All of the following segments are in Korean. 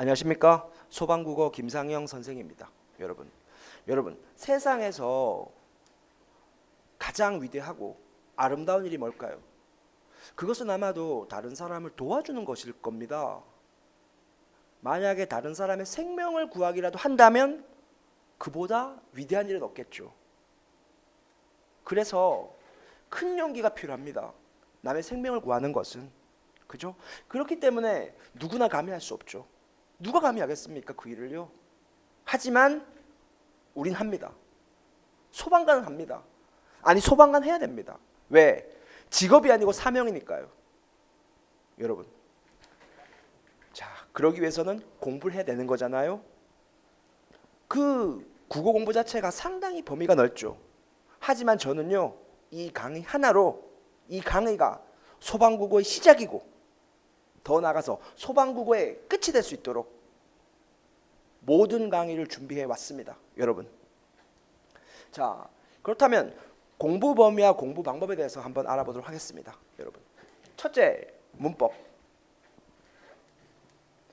안녕하십니까? 소방국어 김상영 선생입니다. 여러분 세상에서 가장 위대하고 아름다운 일이 뭘까요? 그것은 아마도 다른 사람을 도와주는 것일 겁니다. 만약에 다른 사람의 생명을 구하기라도 한다면 그보다 위대한 일은 없겠죠. 그래서 큰 용기가 필요합니다. 남의 생명을 구하는 것은. 그죠? 그렇기 때문에 누구나 감히 할 수 없죠. 누가 감히 하겠습니까? 그 일을요. 하지만 우린 합니다. 소방관은 합니다. 아니, 소방관 해야 됩니다. 왜? 직업이 아니고 사명이니까요. 여러분, 자, 그러기 위해서는 공부를 해야 되는 거잖아요. 그 국어 공부 자체가 상당히 범위가 넓죠. 하지만 저는요, 이 강의 하나로 이 강의가 소방국어의 시작이고 더 나아가서 소방국어의 끝이 될 수 있도록 모든 강의를 준비해 왔습니다. 여러분, 자, 그렇다면 공부 범위와 공부 방법에 대해서 한번 알아보도록 하겠습니다. 여러분, 첫째, 문법.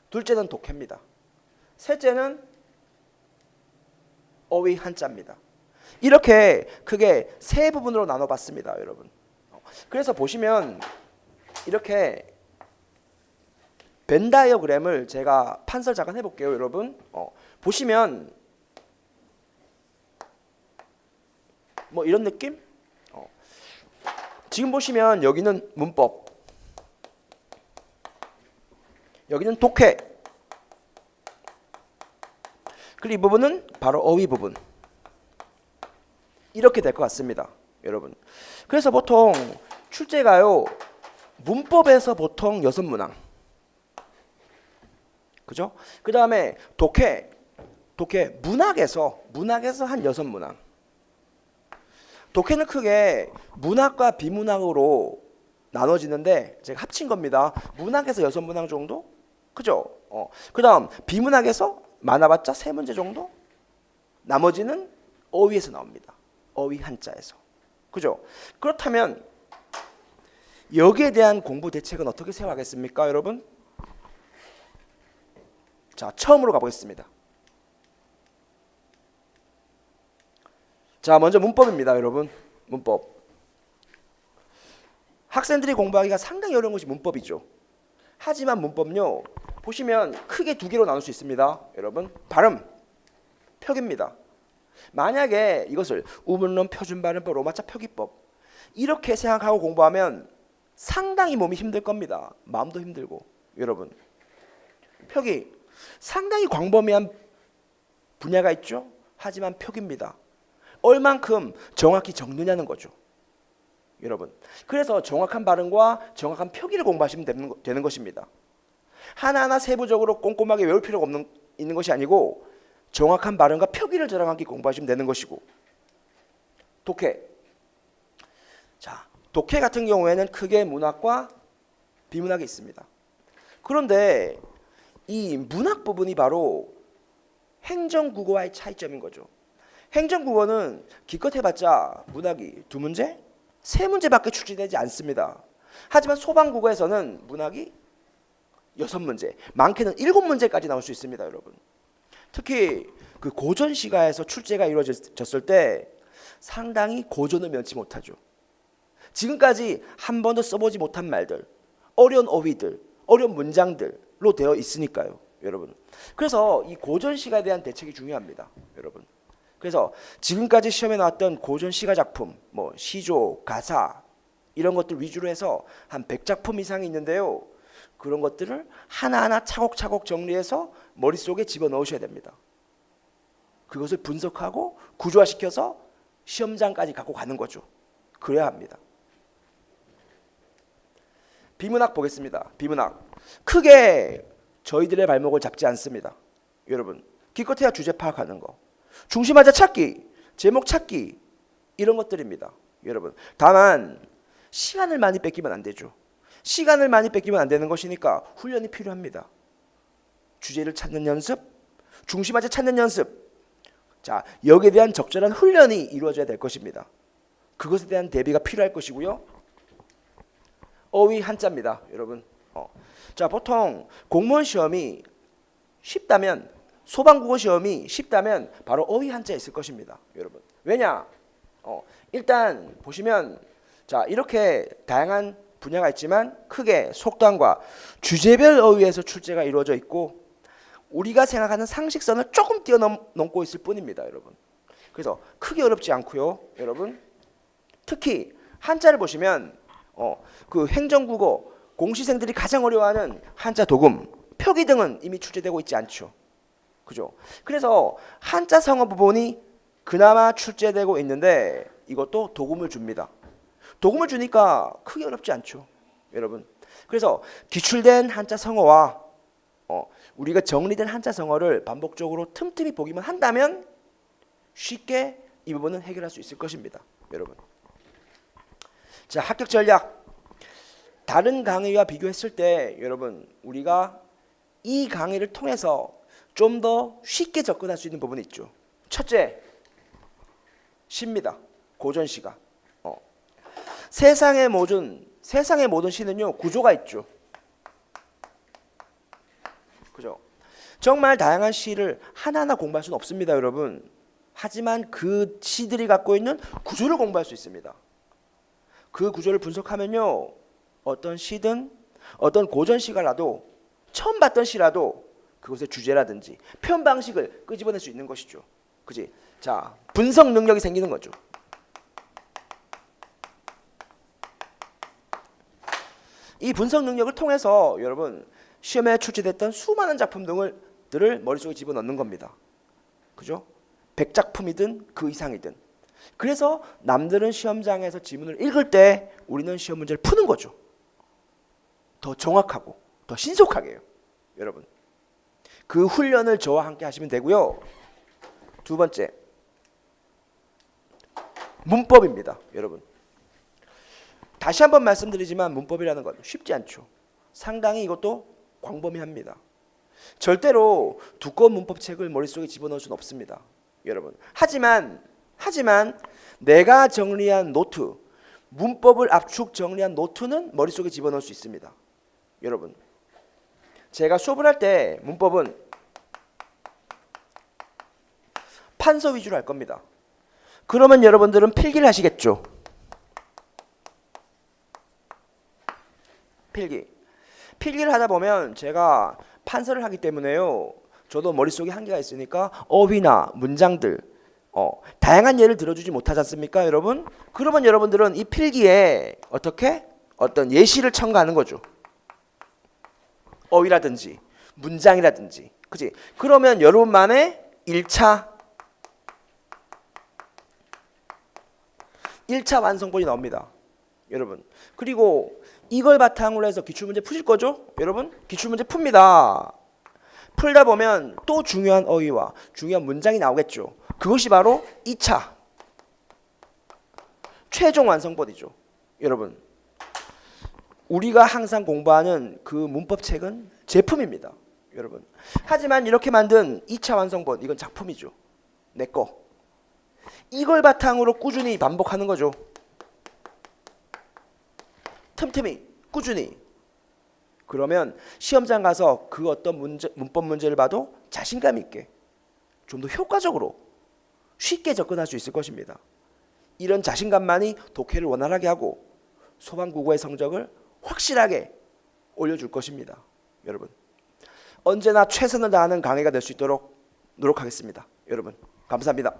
둘째는 독해입니다. 셋째는 어휘 한자입니다. 이렇게 크게 세 부분으로 나눠봤습니다. 여러분, 그래서 보시면 이렇게 벤 다이어그램을 제가 판서 잠깐 해볼게요. 여러분, 보시면 뭐 이런 느낌? 지금 보시면 여기는 문법, 여기는 독해, 그리고 이 부분은 바로 어휘 부분. 이렇게 될 것 같습니다. 여러분, 그래서 보통 출제가요, 문법에서 보통 6문항, 그죠? 그 다음에 독해 문학에서 한 6문항. 독해는 크게 문학과 비문학으로 나눠지는데 제가 합친 겁니다. 문학에서 6문항 정도? 그죠? 그 다음 비문학에서 많아봤자 3문제 정도? 나머지는 어휘에서 나옵니다. 어휘 한자에서. 그죠? 그렇다면 여기에 대한 공부 대책은 어떻게 세워가겠습니까, 여러분? 자, 처음으로 가보겠습니다. 자, 먼저 문법입니다. 여러분, 문법. 학생들이 공부하기가 상당히 어려운 것이 문법이죠. 하지만 문법요, 보시면 크게 두 개로 나눌 수 있습니다. 여러분, 발음, 표기입니다. 만약에 이것을 우문론, 표준발음법, 로마자 표기법 이렇게 생각하고 공부하면 상당히 몸이 힘들 겁니다. 마음도 힘들고. 여러분, 표기 상당히 광범위한 분야가 있죠. 하지만 표기입니다. 얼만큼 정확히 적느냐는 거죠. 여러분, 그래서 정확한 발음과 정확한 표기를 공부하시면 되는 것입니다. 하나하나 세부적으로 꼼꼼하게 외울 필요가 있는 것이 아니고 정확한 발음과 표기를 정확하게 공부하시면 되는 것이고. 독해. 자, 독해 같은 경우에는 크게 문학과 비문학이 있습니다. 그런데 이 문학 부분이 바로 행정국어와의 차이점인 거죠. 행정국어는 기껏 해봤자 문학이 2문제, 3문제밖에 출제되지 않습니다. 하지만 소방국어에서는 문학이 6문제, 많게는 7문제까지 나올 수 있습니다. 여러분, 특히 그 고전 시가에서 출제가 이루어졌을 때 상당히 고전을 면치 못하죠. 지금까지 한 번도 써보지 못한 말들, 어려운 어휘들, 어려운 문장들로 되어 있으니까요. 여러분, 그래서 이 고전 시가에 대한 대책이 중요합니다. 여러분, 그래서 지금까지 시험에 나왔던 고전 시가 작품, 뭐 시조, 가사 이런 것들 위주로 해서 한 100작품 이상이 있는데요. 그런 것들을 하나하나 차곡차곡 정리해서 머릿속에 집어넣으셔야 됩니다. 그것을 분석하고 구조화시켜서 시험장까지 갖고 가는 거죠. 그래야 합니다. 비문학 보겠습니다. 비문학 크게 저희들의 발목을 잡지 않습니다. 여러분, 기껏해야 주제 파악하는 거, 중심하자 찾기, 제목 찾기 이런 것들입니다. 여러분, 다만 시간을 많이 뺏기면 안 되죠. 시간을 많이 뺏기면 안 되는 것이니까 훈련이 필요합니다. 주제를 찾는 연습, 중심하자 찾는 연습. 자, 여기에 대한 적절한 훈련이 이루어져야 될 것입니다. 그것에 대한 대비가 필요할 것이고요. 어휘 한자입니다. 여러분, 자, 보통 공무원 시험이 쉽다면 소방국어 시험이 쉽다면 바로 어휘 한자에 있을 것입니다, 여러분. 왜냐? 일단 보시면 자 이렇게 다양한 분야가 있지만 크게 속담과 주제별 어휘에서 출제가 이루어져 있고 우리가 생각하는 상식선을 조금 뛰어넘고 있을 뿐입니다, 여러분. 그래서 크게 어렵지 않고요, 여러분. 특히 한자를 보시면 그 행정국어 공시생들이 가장 어려워하는 한자 도금, 표기 등은 이미 출제되고 있지 않죠, 그죠? 그래서 한자 성어 부분이 그나마 출제되고 있는데 이것도 도금을 줍니다. 도금을 주니까 크게 어렵지 않죠, 여러분. 그래서 기출된 한자 성어와 우리가 정리된 한자 성어를 반복적으로 틈틈이 보기만 한다면 쉽게 이 부분은 해결할 수 있을 것입니다, 여러분. 자, 합격 전략. 다른 강의와 비교했을 때 여러분 우리가 이 강의를 통해서 좀 더 쉽게 접근할 수 있는 부분이 있죠. 첫째, 시입니다. 고전시가. 세상의 모든 시는요 구조가 있죠. 그죠? 정말 다양한 시를 하나하나 공부할 수는 없습니다, 여러분. 하지만 그 시들이 갖고 있는 구조를 공부할 수 있습니다. 그 구조를 분석하면요 어떤 시든 어떤 고전시가라도 처음 봤던 시라도 그것의 주제라든지 표현 방식을 끄집어낼 수 있는 것이죠. 그지? 자, 분석 능력이 생기는 거죠. 이 분석 능력을 통해서 여러분 시험에 출제됐던 수많은 작품 들을 머릿속에 집어넣는 겁니다. 그죠? 100작품이든 그 이상이든. 그래서 남들은 시험장에서 지문을 읽을 때 우리는 시험 문제를 푸는 거죠. 더 정확하고 더 신속하게요, 여러분. 그 훈련을 저와 함께 하시면 되고요. 두 번째, 문법입니다, 여러분. 다시 한번 말씀드리지만 문법이라는 건 쉽지 않죠. 상당히 이것도 광범위합니다. 절대로 두꺼운 문법책을 머릿속에 집어넣을 수는 없습니다, 여러분. 하지만 내가 정리한 노트, 문법을 압축 정리한 노트는 머릿속에 집어넣을 수 있습니다, 여러분. 제가 수업을 할 때 문법은 판서 위주로 할 겁니다. 그러면 여러분들은 필기를 하시겠죠. 필기를 하다 보면 제가 판서를 하기 때문에요. 저도 머릿속에 한계가 있으니까 어휘나 문장들 다양한 예를 들어주지 못하지 않습니까, 여러분? 그러면 여러분들은 이 필기에 어떤 예시를 첨가하는 거죠. 어휘라든지 문장이라든지, 그지? 그러면 여러분만의 1차 완성본이 나옵니다, 여러분. 그리고 이걸 바탕으로 해서 기출문제 푸실 거죠, 여러분? 기출문제 풉니다. 풀다 보면 또 중요한 어휘와 중요한 문장이 나오겠죠. 그것이 바로 2차 최종 완성본이죠, 여러분. 우리가 항상 공부하는 그 문법책은 제품입니다, 여러분. 하지만 이렇게 만든 2차 완성본, 이건 작품이죠, 내 거. 이걸 바탕으로 꾸준히 반복하는 거죠. 틈틈이 꾸준히. 그러면 시험장 가서 그 어떤 문법 문제를 봐도 자신감 있게 좀 더 효과적으로 쉽게 접근할 수 있을 것입니다. 이런 자신감만이 독해를 원활하게 하고 소방국어의 성적을 확실하게 올려줄 것입니다, 여러분. 언제나 최선을 다하는 강의가 될 수 있도록 노력하겠습니다, 여러분. 감사합니다.